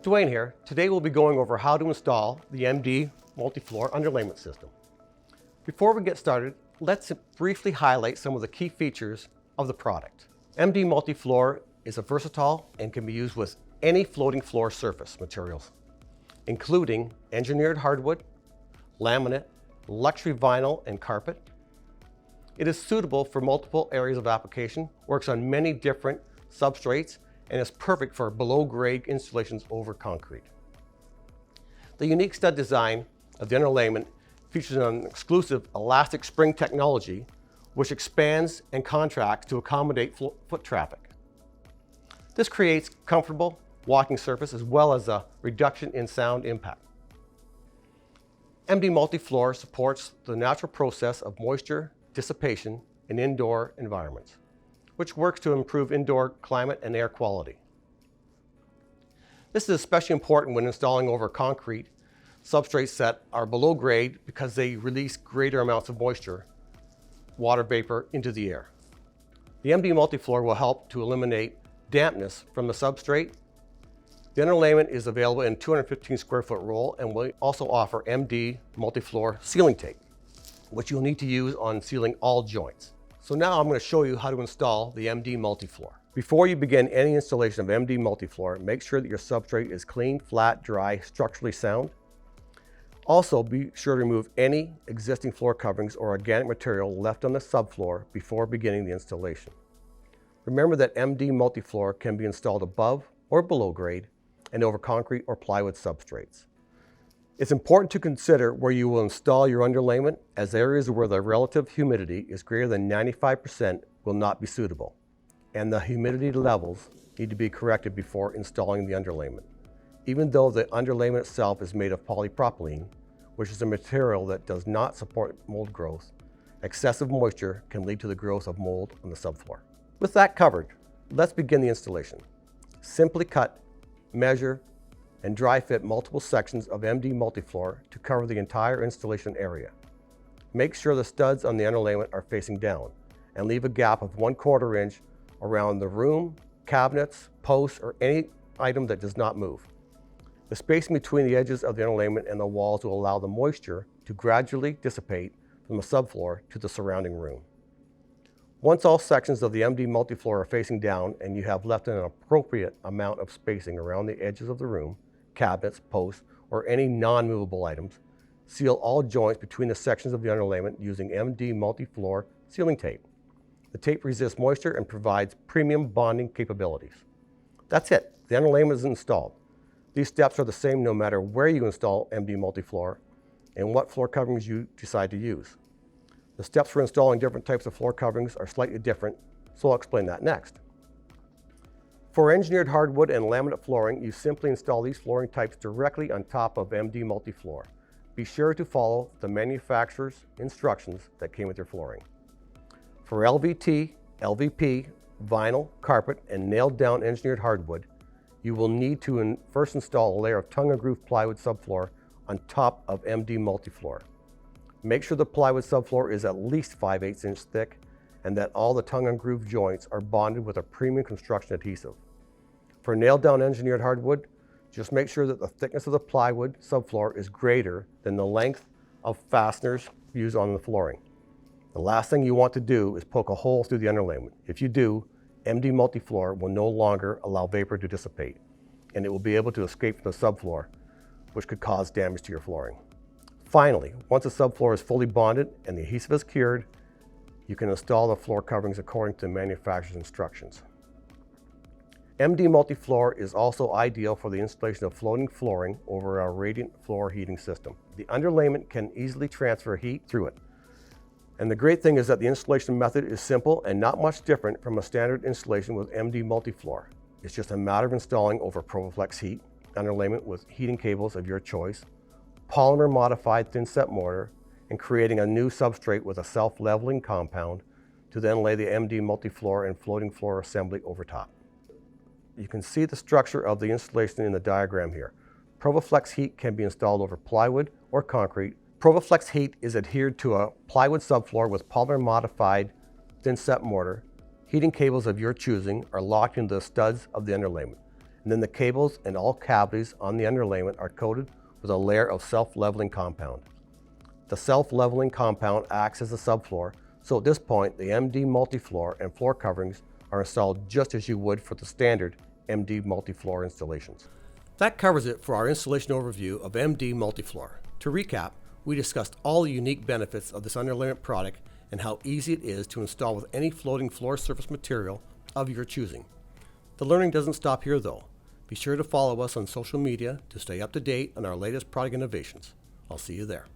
Dwayne here. Today we'll be going over how to install the MD multi-floor underlayment system. Before we get started, let's briefly highlight some of the key features of the product. MD multi-floor is a versatile and can be used with any floating floor surface materials, including engineered hardwood, laminate, luxury vinyl, and carpet. It is suitable for multiple areas of application, works on many different substrates, and is perfect for below-grade installations over concrete. The unique stud design of the underlayment features an exclusive elastic spring technology which expands and contracts to accommodate foot traffic. This creates comfortable walking surface as well as a reduction in sound impact. MD multi-floor supports the natural process of moisture dissipation in indoor environments, which works to improve indoor climate and air quality. This is especially important when installing over concrete substrates that are below grade because they release greater amounts of moisture, water vapor into the air. The MD multi-floor will help to eliminate dampness from the substrate. The underlayment is available in 215 square foot roll, and we also offer MD multi-floor sealing tape, which you'll need to use on sealing all joints. So now I'm going to show you how to install the MD multi-floor. Before you begin any installation of MD multi-floor, make sure that your substrate is clean, flat, dry, structurally sound. Also, be sure to remove any existing floor coverings or organic material left on the subfloor before beginning the installation. Remember that MD multi-floor can be installed above or below grade and over concrete or plywood substrates. It's important to consider where you will install your underlayment, as areas where the relative humidity is greater than 95% will not be suitable, and the humidity levels need to be corrected before installing the underlayment. Even though the underlayment itself is made of polypropylene, which is a material that does not support mold growth, excessive moisture can lead to the growth of mold on the subfloor. With that covered, let's begin the installation. Simply cut, measure, and dry fit multiple sections of MD multi-floor to cover the entire installation area. Make sure the studs on the underlayment are facing down and leave a gap of 1/4 inch around the room, cabinets, posts, or any item that does not move. The spacing between the edges of the underlayment and the walls will allow the moisture to gradually dissipate from the subfloor to the surrounding room. Once all sections of the MD multi-floor are facing down and you have left an appropriate amount of spacing around the edges of the room, cabinets, posts, or any non-movable items, seal all joints between the sections of the underlayment using MD multi-floor sealing tape. The tape resists moisture and provides premium bonding capabilities. That's it. The underlayment is installed. These steps are the same no matter where you install MD multi-floor and what floor coverings you decide to use. The steps for installing different types of floor coverings are slightly different, so I'll explain that next. For engineered hardwood and laminate flooring, you simply install these flooring types directly on top of MD multi-floor. Be sure to follow the manufacturer's instructions that came with your flooring. For LVT, LVP, vinyl, carpet, and nailed down engineered hardwood, you will need to first install a layer of tongue and groove plywood subfloor on top of MD multi-floor. Make sure the plywood subfloor is at least 5/8 inch thick and that all the tongue and groove joints are bonded with a premium construction adhesive. For nailed down engineered hardwood, just make sure that the thickness of the plywood subfloor is greater than the length of fasteners used on the flooring. The last thing you want to do is poke a hole through the underlayment. If you do, MD multi-floor will no longer allow vapor to dissipate, and it will be able to escape from the subfloor, which could cause damage to your flooring. Finally, once the subfloor is fully bonded and the adhesive is cured, you can install the floor coverings according to the manufacturer's instructions. MD multi-floor is also ideal for the installation of floating flooring over a radiant floor heating system. The underlayment can easily transfer heat through it. And the great thing is that the installation method is simple and not much different from a standard installation with MD multi-floor. It's just a matter of installing over ProvoFlex heat underlayment with heating cables of your choice, polymer modified thin set mortar, and creating a new substrate with a self-leveling compound to then lay the MD multi-floor and floating floor assembly over top. You can see the structure of the installation in the diagram here. ProvoFlex heat can be installed over plywood or concrete. ProvoFlex heat is adhered to a plywood subfloor with polymer modified thin set mortar. Heating cables of your choosing are locked into the studs of the underlayment, and then the cables and all cavities on the underlayment are coated with a layer of self-leveling compound. The self-leveling compound acts as a subfloor, so at this point the MD multi-floor and floor coverings are installed just as you would for the standard MD multi-floor installations. That covers it for our installation overview of MD multi-floor. To recap, we discussed all the unique benefits of this underlayment product and how easy it is to install with any floating floor surface material of your choosing. The learning doesn't stop here though. Be sure to follow us on social media to stay up to date on our latest product innovations. I'll see you there.